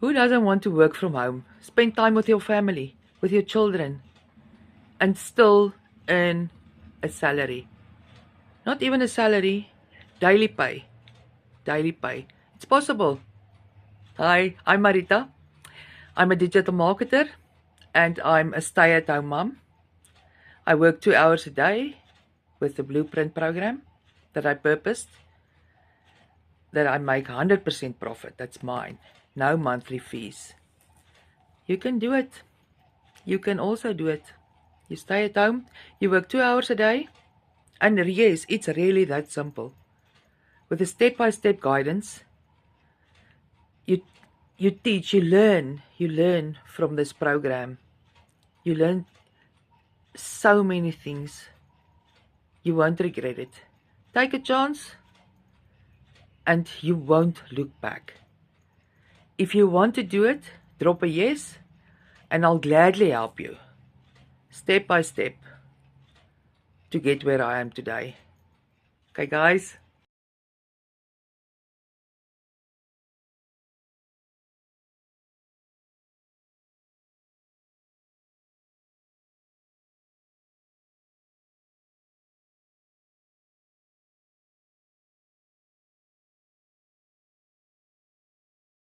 Who doesn't want to work from home, spend time with your family, with your children, and still earn a salary? Not even a salary, daily pay. Daily pay. It's possible. Hi, I'm Marita. I'm a digital marketer and I'm a stay-at-home mom. I work 2 hours a day with the Blueprint program that I purposed, that I make 100% profit. That's mine. No monthly fees. You can do it. You can also do it. You stay at home, you work 2 hours a day, and yes, it's really that simple. With a step-by-step guidance, you teach, you learn from this program. You learn so many things. You won't regret it. Take a chance and you won't look back. If you want to do it, drop a yes and I'll gladly help you, step by step, to get where I am today. Okay guys,